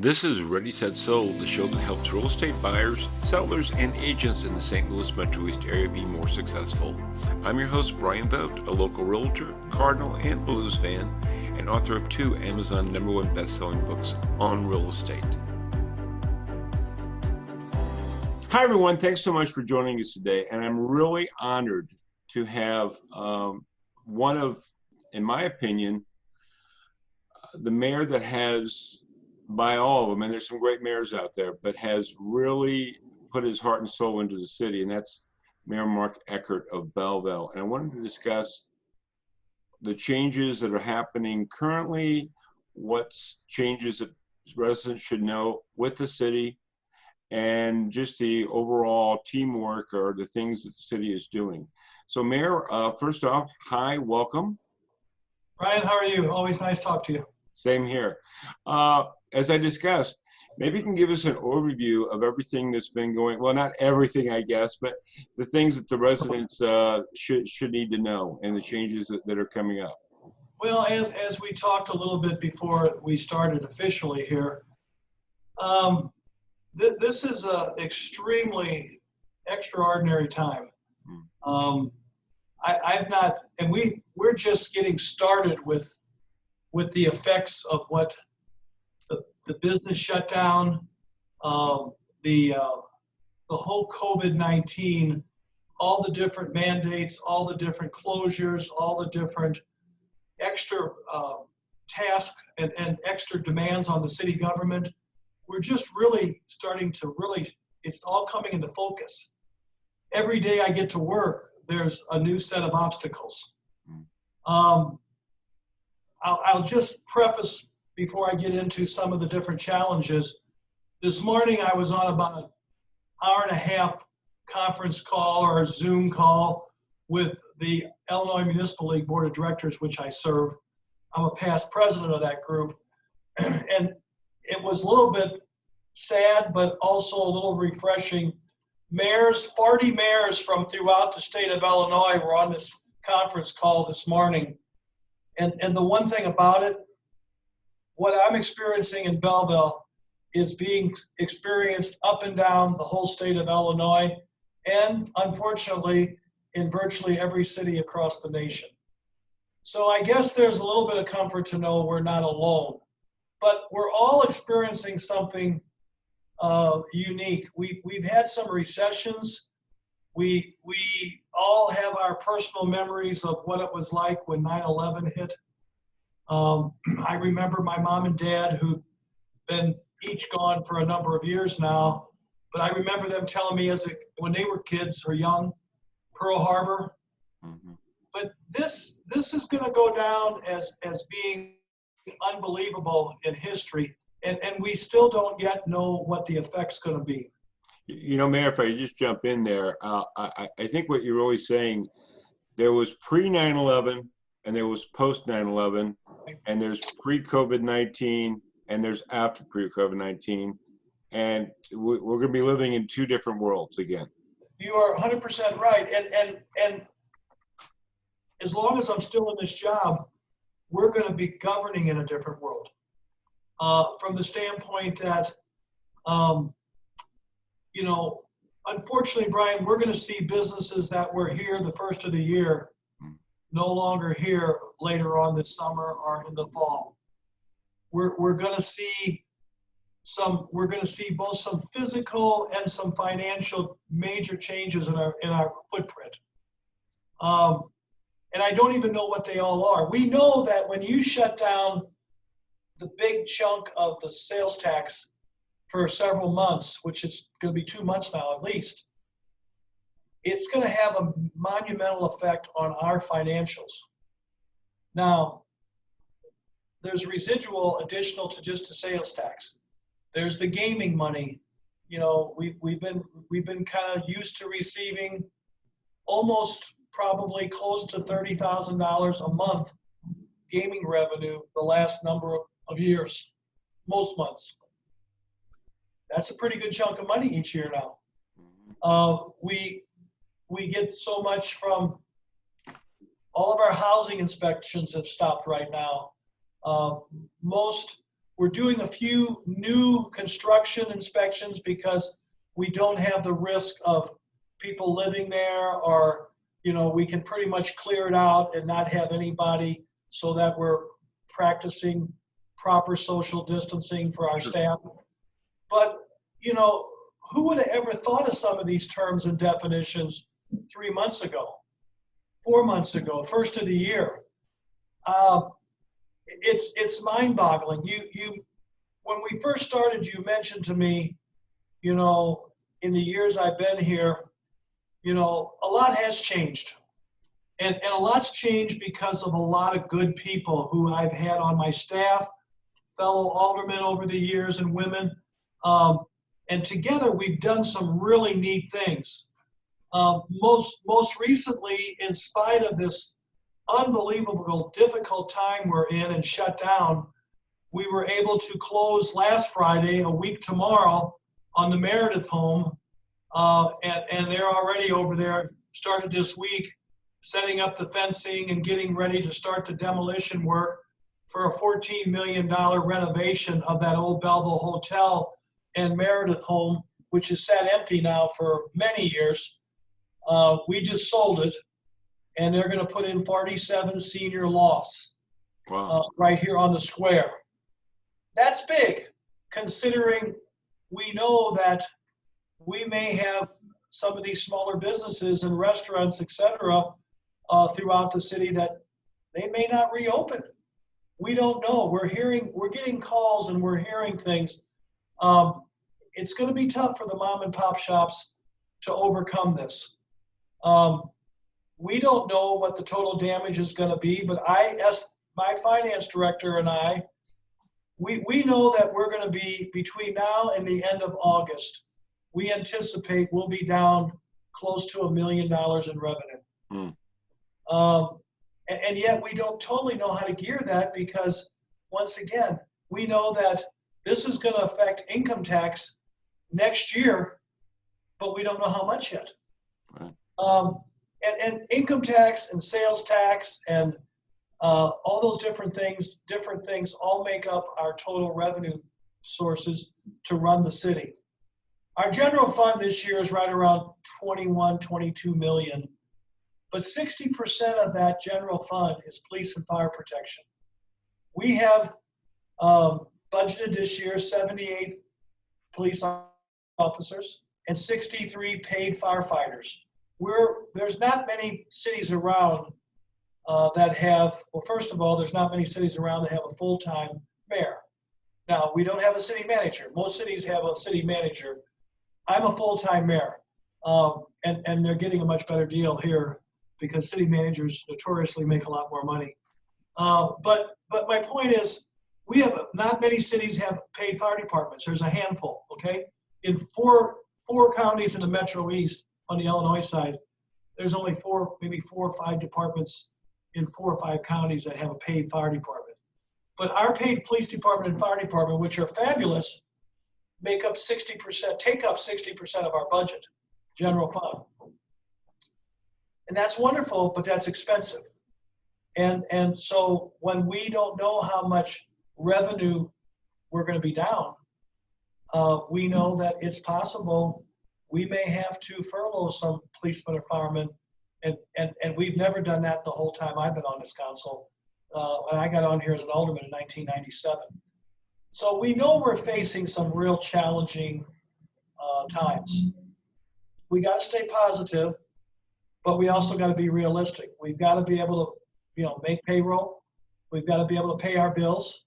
This is Ready Set Sold, the show that helps real estate buyers, sellers, and agents in the St. Louis Metro East area be more successful. I'm your host, Brian Vogt, a local realtor, Cardinal, and Blues fan, and author of 2 Amazon #1 best-selling books on real estate. Hi, everyone. Thanks so much for joining us today, and I'm really honored to have one of, in my opinion, the mayor that has, by all of them, and there's some great mayors out there, but has really put his heart and soul into the city, and that's Mayor Mark Eckert of Belleville. And I wanted to discuss the changes that are happening currently, what changes that residents should know with the city, and just the overall teamwork or the things that the city is doing. So Mayor, first off, hi, welcome. Brian, how are you? Always nice to talk to you. Same here. As I discussed, maybe you can give us an overview of everything that's been going, well, not everything, I guess, but the things that the residents should need to know and the changes that are coming up. Well, as we talked a little bit before we started officially here, this is an extremely extraordinary time. I've not, and we're just getting started with the effects of what the business shutdown, the whole COVID-19, all the different mandates, all the different closures, all the different extra tasks and extra demands on the city government. We're just really starting to it's all coming into focus. Every day I get to work, there's a new set of obstacles. I'll just preface before I get into some of the different challenges. This morning I was on about an hour and a half conference call or Zoom call with the Illinois Municipal League Board of Directors, which I serve. I'm a past president of that group. And it was a little bit sad, but also a little refreshing. 40 mayors from throughout the state of Illinois were on this conference call this morning. And the one thing about it, what I'm experiencing in Belleville is being experienced up and down the whole state of Illinois, and unfortunately in virtually every city across the nation. So I guess there's a little bit of comfort to know we're not alone, but we're all experiencing something unique. We've had some recessions. We all have our personal memories of what it was like when 9/11 hit. I remember my mom and dad, who've been each gone for a number of years now, but I remember them telling me when they were kids or young, Pearl Harbor. Mm-hmm. But this is going to go down as being unbelievable in history, and we still don't yet know what the effect's going to be. You know, Mayor, if I just jump in there, I think what you're really saying, there was pre-9/11 and there was post-9/11, and there's pre-COVID-19 and there's after pre-COVID-19, and we're going to be living in 2 different worlds again. You are 100% right, and as long as I'm still in this job, we're going to be governing in a different world. From the standpoint that, unfortunately, Brian, we're going to see businesses that were here the first of the year no longer here later on this summer or in the fall. We're going to see both some physical and some financial major changes in our footprint. And I don't even know what they all are. We know that when you shut down the big chunk of the sales tax for several months, which is going to be 2 months now at least, it's going to have a monumental effect on our financials. Now, there's residual additional to just the sales tax. There's the gaming money. You know, we've been kind of used to receiving almost probably close to $30,000 a month gaming revenue the last number of years, most months. That's a pretty good chunk of money each year now. We get so much from all of our housing inspections have stopped right now. Most We're doing a few new construction inspections because we don't have the risk of people living there, or, we can pretty much clear it out and not have anybody, so that we're practicing proper social distancing for our staff. But, who would have ever thought of some of these terms and definitions 3 months ago, 4 months ago, first of the year? It's mind-boggling. When we first started, you mentioned to me, in the years I've been here, a lot has changed. And a lot's changed because of a lot of good people who I've had on my staff, fellow aldermen over the years, and women. And together we've done some really neat things. Most recently, in spite of this unbelievable, difficult time we're in and shut down, we were able to close last Friday, a week tomorrow, on the Meredith home. And they're already over there, started this week, setting up the fencing and getting ready to start the demolition work for a $14 million renovation of that old Belleville Hotel and Meredith home, which has sat empty now for many years. We just sold it, and they're going to put in 47 senior lofts. Wow. Right here on the square. That's big, considering we know that we may have some of these smaller businesses and restaurants, et cetera, throughout the city that they may not reopen. We don't know. We're getting calls and we're hearing things. It's going to be tough for the mom and pop shops to overcome this. We don't know what the total damage is going to be, but my finance director and I, we know that we're going to be, between now and the end of August, we anticipate we'll be down close to $1 million in revenue. And yet we don't totally know how to gear that, because once again, we know that this is going to affect income tax next year, but we don't know how much yet. Right. And income tax and sales tax and all those different things all make up our total revenue sources to run the city. Our general fund this year is right around 22 million, but 60% of that general fund is police and fire protection. We have budgeted this year 78 police officers and 63 paid firefighters. There's not many cities around that have, well, first of all, there's not many cities around that have a full-time mayor. Now, we don't have a city manager. Most cities have a city manager. I'm a full-time mayor, and they're getting a much better deal here because city managers notoriously make a lot more money. But my point is, we have not many cities have paid fire departments. There's a handful, okay? In four counties in the Metro East on the Illinois side, there's only maybe four or five departments in 4 or 5 counties that have a paid fire department. But our paid police department and fire department, which are fabulous, take up 60% of our budget, general fund. And that's wonderful, but that's expensive. And so when we don't know how much revenue we're going to be down, we know that it's possible we may have to furlough some policemen or firemen. And we've never done that the whole time I've been on this council. And I got on here as an alderman in 1997. So we know we're facing some real challenging times. We got to stay positive, but we also got to be realistic. We've got to be able to, make payroll. We've got to be able to pay our bills.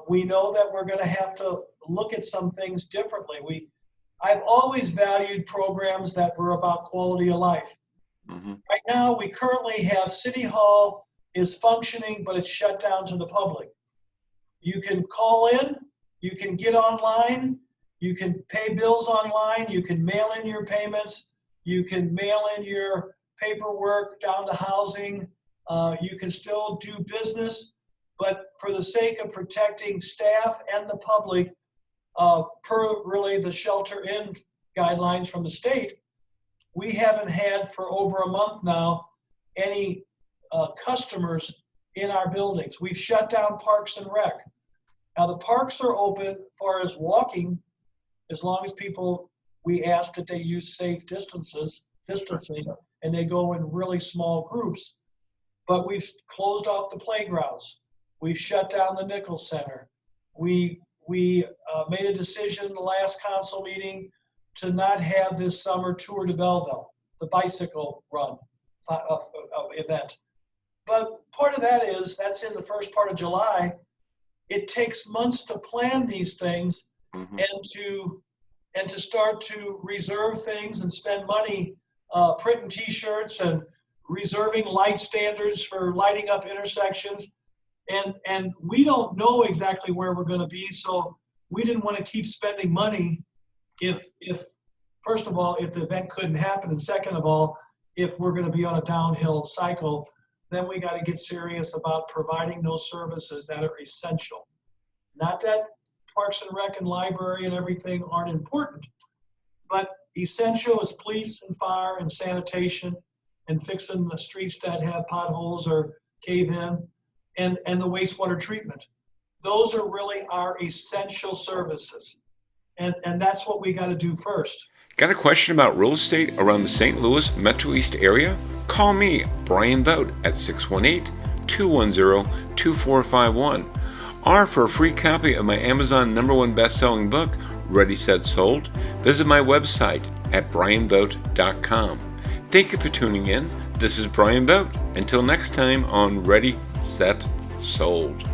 We know that we're going to have to look at some things differently. I've always valued programs that were about quality of life. Mm-hmm. Right now, we currently have City Hall is functioning, but it's shut down to the public. You can call in, you can get online, you can pay bills online, you can mail in your payments, you can mail in your paperwork down to housing, you can still do business, but for the sake of protecting staff and the public, per really the shelter-in guidelines from the state, we haven't had for over a month now any customers in our buildings. We've shut down Parks and Rec. Now the parks are open as far as walking, as long as we ask that they use safe distancing, and they go in really small groups. But we've closed off the playgrounds. We've shut down the Nichols Center. We made a decision in the last council meeting to not have this summer Tour de Belleville, the bicycle run event. But part of that is that's in the first part of July. It takes months to plan these things, Mm-hmm. and to start to reserve things and spend money printing T-shirts and reserving light standards for lighting up intersections. And we don't know exactly where we're going to be, so we didn't want to keep spending money if first of all, if the event couldn't happen, and second of all, if we're going to be on a downhill cycle, then we got to get serious about providing those services that are essential. Not that Parks and Rec and library and everything aren't important, but essential is police and fire and sanitation and fixing the streets that have potholes or cave in, and the wastewater treatment. Those are really our essential services. And that's what we got to do first. Got a question about real estate around the St. Louis Metro East area? Call me, Brian Vogt, at 618-210-2451. Or for a free copy of my Amazon #1 best-selling book, Ready, Set, Sold, visit my website at brianvogt.com. Thank you for tuning in. This is Brian Vogt. Until next time on Ready, Set, Sold.